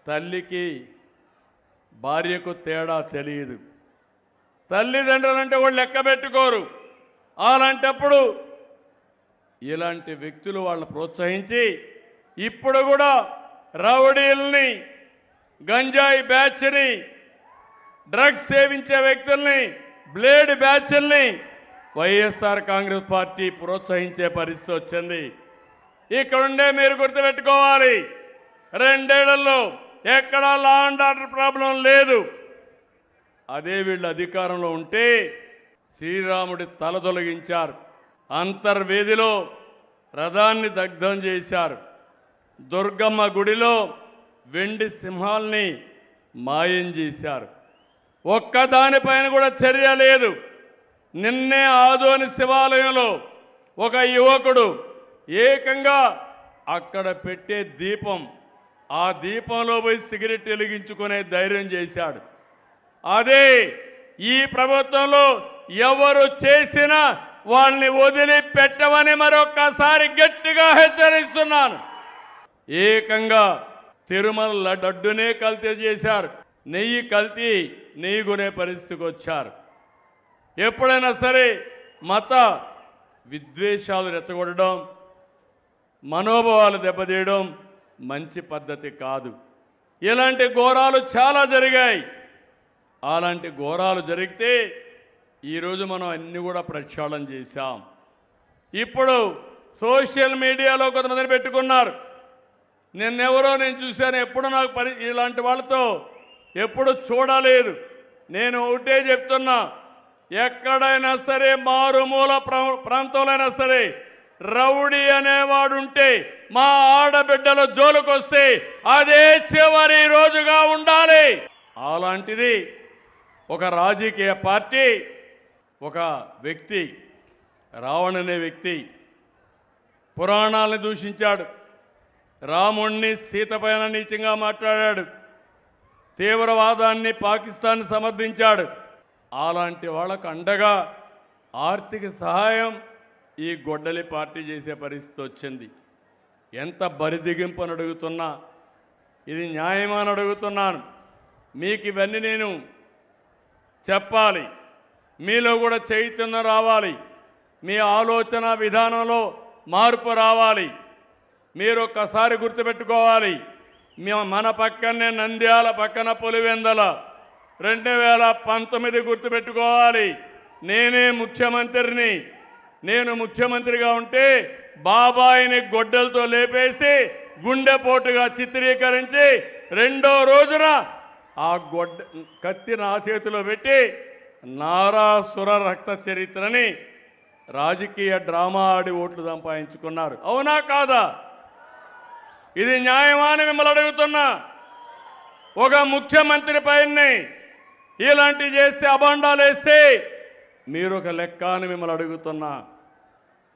తల్లికి భార్యకు తేడా తెలియదు. తల్లిదండ్రులంటే వాళ్ళు లెక్క పెట్టుకోరు. అలాంటప్పుడు ఇలాంటి వ్యక్తులు వాళ్ళని ప్రోత్సహించి ఇప్పుడు కూడా రౌడీల్ని, గంజాయి బ్యాచ్ని, డ్రగ్స్ సేవించే వ్యక్తుల్ని, బ్లేడ్ బ్యాచ్ల్ని వైఎస్ఆర్ కాంగ్రెస్ పార్టీ ప్రోత్సహించే పరిస్థితి వచ్చింది. ఇక్కడుండే మీరు గుర్తుపెట్టుకోవాలి, 2 ఏళ్లలో ఎక్కడా లా అండ్ ఆర్డర్ ప్రాబ్లం లేదు. అదే వీళ్ళు అధికారంలో ఉంటే శ్రీరాముడి తల తొలగించారు, అంతర్వేదిలో రథాన్ని దగ్ధం చేశారు, దుర్గమ్మ గుడిలో వెండి సింహాల్ని మాయం చేశారు. ఒక్కదానిపైన కూడా చర్య లేదు. నిన్నే ఆదోని శివాలయంలో ఒక యువకుడు ఏకంగా అక్కడ పెట్టే దీపం, ఆ దీపంలో పోయి సిగరెట్ వెలిగించుకునే ధైర్యం చేశాడు. అదే ఈ ప్రభుత్వంలో ఎవరు చేసినా వాళ్ళని వదిలిపెట్టమని మరొక్కసారి గట్టిగా హెచ్చరిస్తున్నాను. ఏకంగా తిరుమల లడ్డునే కల్తీ చేశారు, నెయ్యి కల్తీ, నెయ్యి కొనే పరిస్థితికి వచ్చారు. ఎప్పుడైనా సరే మత విద్వేషాలు రెచ్చగొట్టడం, మనోభావాలు దెబ్బతీయడం మంచి పద్ధతి కాదు. ఇలాంటి ఘోరాలు చాలా జరిగాయి. అలాంటి ఘోరాలు జరిగితే ఈరోజు మనం అన్ని కూడా ప్రక్షాళన చేశాం. ఇప్పుడు సోషల్ మీడియాలో కొంతమందిని పెట్టుకున్నారు. నిన్నెవరో నేను చూశాను, ఎప్పుడు నాకు ఇలాంటి వాళ్ళతో ఎప్పుడు చూడలేదు. నేను ఒకటే చెప్తున్నా, ఎక్కడైనా సరే మారుమూల ప్రాంతంలోనైనా సరే రౌడీ అనేవాడు ఉంటే మా ఆడబిడ్డల జోలుకొస్తే అదే చివరి రోజుగా ఉండాలి. అలాంటిది ఒక రాజకీయ పార్టీ, ఒక వ్యక్తి, రావణ్ అనే వ్యక్తి పురాణాలను దూషించాడు, రాముణ్ణి సీత పైన నీచంగా మాట్లాడాడు, తీవ్రవాదాన్ని పాకిస్తాన్ సమర్థించాడు. అలాంటి వాళ్ళకు అండగా ఆర్థిక సహాయం ఈ గొడ్డలి పార్టీ చేసే పరిస్థితి వచ్చింది. ఎంత బరిదిగింపని అడుగుతున్నా, ఇది న్యాయమని అడుగుతున్నాను. మీకు ఇవన్నీ నేను చెప్పాలి, మీలో కూడా చైతన్యం రావాలి, మీ ఆలోచన విధానంలో మార్పు రావాలి. మీరు ఒక్కసారి గుర్తుపెట్టుకోవాలి, మన పక్కనే నంద్యాల పక్కన పులివెందల 2019 గుర్తుపెట్టుకోవాలి. నేనే ముఖ్యమంత్రిని. నేను ముఖ్యమంత్రిగా ఉంటే బాబాయిని గొడ్డలతో లేపేసి గుండెపోటుగా చిత్రీకరించి రెండో రోజున ఆ కత్తి నా చేతిలో పెట్టి నారాసుర రక్త చరిత్రని రాజకీయ డ్రామా ఆడి ఓట్లు సంపాదించుకున్నారు. అవునా కాదా? ఇది న్యాయమా అని మిమ్మల్ని అడుగుతున్నా. ఒక ముఖ్యమంత్రి పైన ఇలాంటి చేస్తే అబాండాలు వేస్తే మీరు ఒక లెక్క అని మిమ్మల్ని అడుగుతున్నా.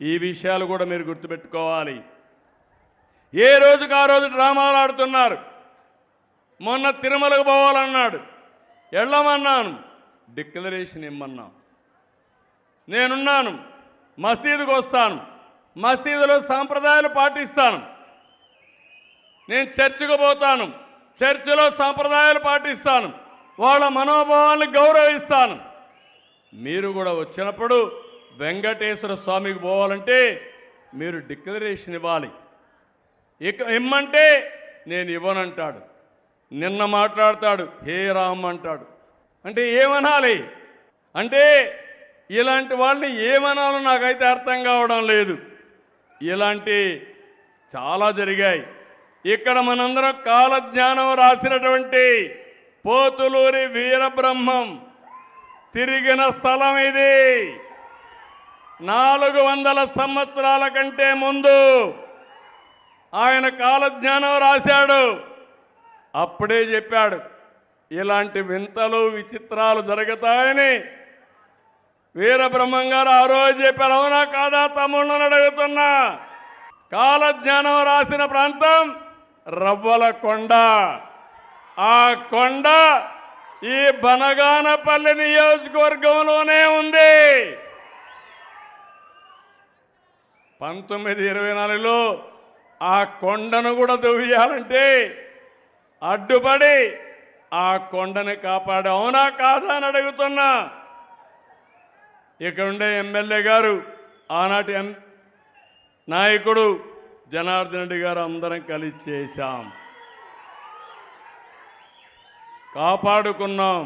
ఈ విషయాలు కూడా మీరు గుర్తుపెట్టుకోవాలి. ఏ రోజుకు ఆ రోజు డ్రామాలు ఆడుతున్నారు. మొన్న తిరుమలకు పోవాలన్నాడు, వెళ్ళమన్నాను, డిక్లరేషన్ ఇమ్మన్నా. నేనున్నాను, మసీదుకు వస్తాను, మసీదులో సాంప్రదాయాలు పాటిస్తాను. నేను చర్చికి పోతాను, చర్చిలో సాంప్రదాయాలు పాటిస్తాను, వాళ్ళ మనోభావాలను గౌరవిస్తాను. మీరు కూడా వచ్చినప్పుడు వెంకటేశ్వర స్వామికి పోవాలంటే మీరు డిక్లరేషన్ ఇవ్వాలి. ఇమ్మంటే నేను ఇవ్వనంటాడు. నిన్న మాట్లాడతాడు, హే రామ్ అంటాడు. అంటే ఏమనాలి? అంటే ఇలాంటి వాళ్ళని ఏమనాలో నాకైతే అర్థం కావడం లేదు. ఇలాంటి చాలా జరిగాయి. ఇక్కడ మనందరం కాలజ్ఞానం రాసినటువంటి పోతులూరి వీరబ్రహ్మం తిరిగిన స్థలం ఇది. 400 సంవత్సరాల కంటే ముందు ఆయన కాలజ్ఞానం రాశాడు. అప్పుడే చెప్పాడు ఇలాంటి వింతలు విచిత్రాలు జరుగుతాయని. వీరబ్రహ్మం గారు ఆ రోజు చెప్పారు. అవునా కాదా తమ్ముళ్ళని అడుగుతున్నా. కాలజ్ఞానం రాసిన ప్రాంతం రవ్వల కొండ. ఆ కొండ ఈ బనగానపల్లి నియోజకవర్గంలోనే ఉంది. 1924లో ఆ కొండను కూడా దువ్వేయాలంటే అడ్డుపడి ఆ కొండని కాపాడు. అవునా కాదా అని అడుగుతున్నా. ఇక్కడ ఉండే ఎమ్మెల్యే గారు, ఆనాటి నాయకుడు జనార్దన్ రెడ్డి గారు అందరం కలిసి చేశాం, కాపాడుకున్నాం.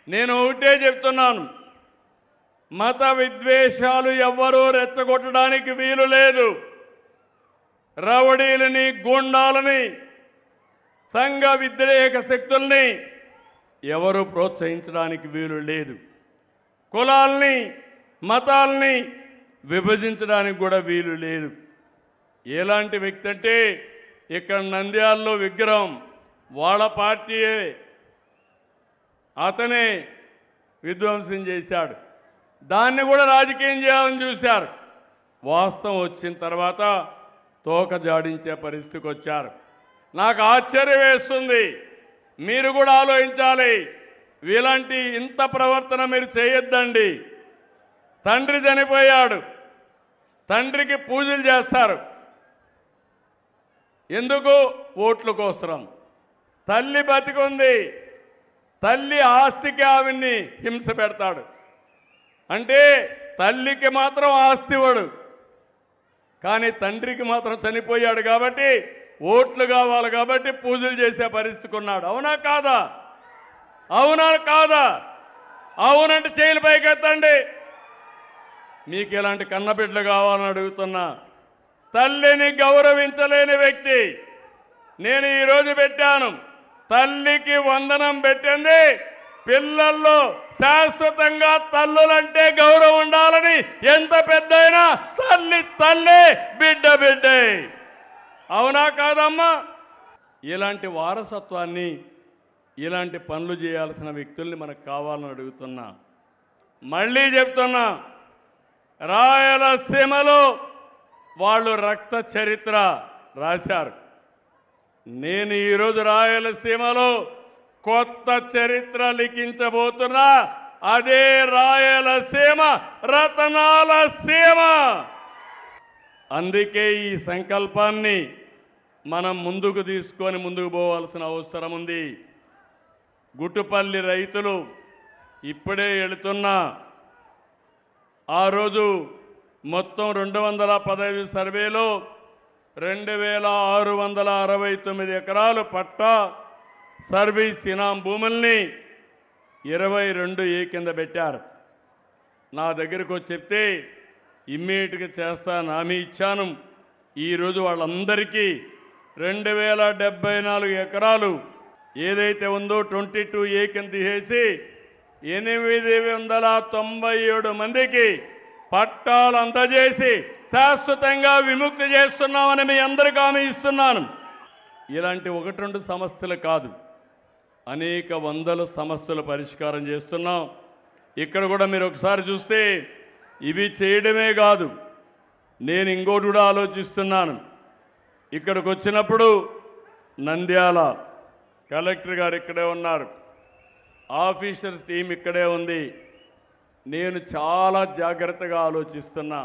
నేను ఒకటే చెప్తున్నాను, మత విద్వేషాలు ఎవ్వరూ రెచ్చగొట్టడానికి వీలు లేదు. రౌడీలని, గూండాలని, సంఘ వ్యతిరేక శక్తుల్ని ఎవరు ప్రోత్సహించడానికి వీలు లేదు. కులాల్ని, మతాల్ని విభజించడానికి కూడా వీలు లేదు. ఎలాంటి వ్యక్తి అంటే ఇక్కడ నంద్యాలలో విగ్రహం వాళ్ళ పార్టీయే, అతనే విధ్వంసం చేశాడు. దాన్ని కూడా రాజకీయం చేయాలని చూశారు. వాస్తవం వచ్చిన తర్వాత తోక జాడించే పరిస్థితికి వచ్చారు. నాకు ఆశ్చర్యం వేస్తుంది. మీరు కూడా ఆలోచించాలి. ఇలాంటి ఇంత ప్రవర్తన మీరు చేయొద్దండి. తండ్రి చనిపోయాడు, తండ్రికి పూజలు చేస్తారు. ఎందుకు? ఓట్ల కోసం. తల్లి బతికుంది, తల్లి ఆస్తికి ఆవిడ్ని హింస పెడతాడు. అంటే తల్లికి మాత్రం ఆస్తి ఇవ్వడు, కానీ తండ్రికి మాత్రం చనిపోయాడు కాబట్టి ఓట్లు కావాలి కాబట్టి పూజలు చేసే పరిస్థితికి ఉన్నాడు. అవునా కాదా? అవునా కాదా? అవునంటే చేతులు పైకెత్తండి. మీకు ఇలాంటి కన్నబిడ్డలు కావాలని అడుగుతున్నా. తల్లిని గౌరవించలేని వ్యక్తి. నేను ఈరోజు పెట్టాను, తల్లికి వందనం పెట్టింది. పిల్లల్లో శాశ్వతంగా తల్లులంటే గౌరవం ఉండాలని. ఎంత పెద్దయినా తల్లి తల్లే, బిడ్డ బిడ్డే. అవునా కాదమ్మా? ఇలాంటి వారసత్వాన్ని, ఇలాంటి పనులు చేయాల్సిన వ్యక్తుల్ని మనకు కావాలని అడుగుతున్నా. మళ్ళీ చెప్తున్నా, రాయలసీమలో వాళ్ళు రక్త చరిత్ర రాశారు. నేను ఈరోజు రాయలసీమలో కొత్త చరిత్ర లిఖించబోతున్నా. అదే రాయలసీమ రతనాల సీమ. అందుకే ఈ సంకల్పాన్ని మనం ముందుకు తీసుకొని ముందుకు పోవాల్సిన అవసరం ఉంది. గుట్టుపల్లి రైతులు ఇప్పుడే వెళుతున్నా. ఆ రోజు మొత్తం 215 సర్వేలో 2669 ఎకరాలు పట్టా సర్వీస్ ఇనాం భూముల్ని 22A కింద పెట్టారు. నా దగ్గరకు వచ్చి చెప్తే ఇమ్మీడియట్గా చేస్తాను హామీ ఇచ్చాను. ఈరోజు వాళ్ళందరికీ 2074 ఎకరాలు ఏదైతే ఉందో 22A కింద తీసేసి 897 మందికి పట్టాలు అందజేసి శాశ్వతంగా విముక్తి చేస్తున్నామని మీ అందరికీ హామీ ఇస్తున్నాను. ఇలాంటి 1-2 సమస్యలు కాదు, అనేక వందల సమస్యలు పరిష్కారం చేస్తున్నాం. ఇక్కడ కూడా మీరు ఒకసారి చూస్తే ఇవి చేయడమే కాదు, నేను ఇంకోటి కూడా ఆలోచిస్తున్నాను. ఇక్కడికి వచ్చినప్పుడు నంద్యాల కలెక్టర్ గారు ఇక్కడే ఉన్నారు, ఆఫీసర్ టీం ఇక్కడే ఉంది. నేను చాలా జాగ్రత్తగా ఆలోచిస్తున్నా.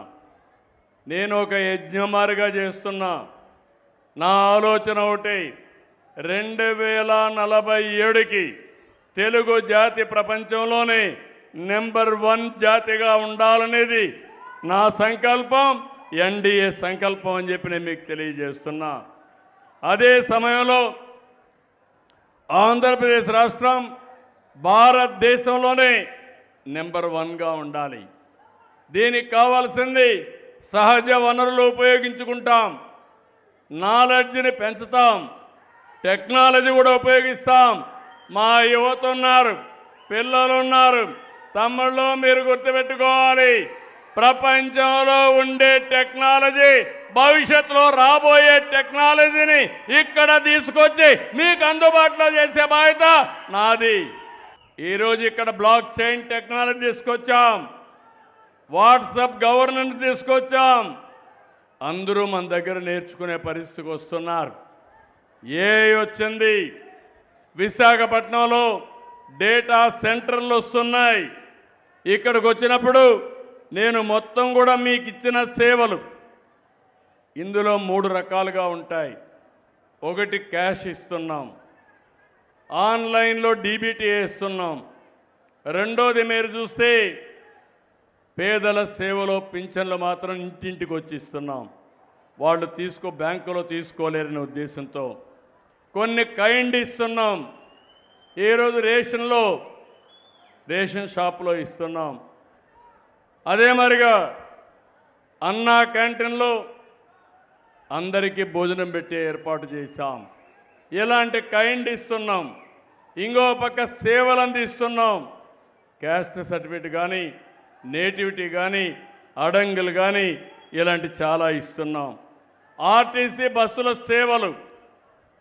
నేను ఒక యజ్ఞమారిగా చేస్తున్నా. నా ఆలోచన ఒకటి, 2047కి తెలుగు జాతి ప్రపంచంలోనే నెంబర్ 1 జాతిగా ఉండాలనేది నా సంకల్పం, ఎన్డీఏ సంకల్పం అని చెప్పి నేను మీకు తెలియజేస్తున్నా. అదే సమయంలో ఆంధ్రప్రదేశ్ రాష్ట్రం భారతదేశంలోనే నెంబర్ 1గా ఉండాలి. దీనికి కావాల్సింది సహజ వనరులు ఉపయోగించుకుంటాం, నాలెడ్జ్ని పెంచుతాం, టెక్నాలజీ కూడా ఉపయోగిస్తాం. మా యువత ఉన్నారు, పిల్లలు ఉన్నారు, తమ్ముళ్ళు మీరు గుర్తుపెట్టుకోవాలి, ప్రపంచంలో ఉండే టెక్నాలజీ భవిష్యత్తులో రాబోయే టెక్నాలజీని ఇక్కడ తీసుకొచ్చి మీకు అందుబాటులో చేసే బాధ్యత నాది. ఈరోజు ఇక్కడ బ్లాక్ చైన్ టెక్నాలజీ తీసుకొచ్చాం, వాట్సాప్ గవర్నెన్స్ తీసుకొచ్చాం. అందరూ మన దగ్గర నేర్చుకునే పరిస్థితికి వస్తున్నారు. ఏఐ వచ్చింది, విశాఖపట్నంలో డేటా సెంటర్లు వస్తున్నాయి. ఇక్కడికి వచ్చినప్పుడు నేను మొత్తం కూడా మీకు ఇచ్చిన సేవలు ఇందులో 3 రకాలుగా ఉంటాయి. ఒకటి క్యాష్ ఇస్తున్నాం, ఆన్లైన్లో డీబీటీ ఇస్తున్నాం. రెండోది మీరు చూస్తే పేదల సేవలో పింఛన్లు మాత్రం ఇంటింటికి వచ్చి ఇస్తున్నాం. వాళ్ళు బ్యాంకులో తీసుకోలేరనే ఉద్దేశంతో కొన్ని కైండ్ ఇస్తున్నాం. ఈరోజు రేషన్ షాప్లో ఇస్తున్నాం. అదే మరిగా అన్నా క్యాంటీన్లో అందరికీ భోజనం పెట్టే ఏర్పాటు చేశాం. ఇలాంటి కైండ్ ఇస్తున్నాం. ఇంకో పక్క సేవలు అందిస్తున్నాం. క్యాస్ట్ సర్టిఫికేట్ కానీ, నేటివిటీ కానీ, అడంగులు కానీ ఇలాంటి చాలా ఇస్తున్నాం. ఆర్టీసీ బస్సుల సేవలు,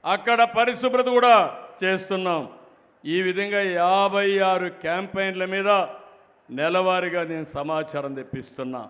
అక్కడ పరిశుభ్రత కూడా చేస్తున్నాం. ఈ విధంగా 56 క్యాంపెయిన్ల మీద నెలవారీగా నేను సమాచారం తెప్పిస్తున్నా.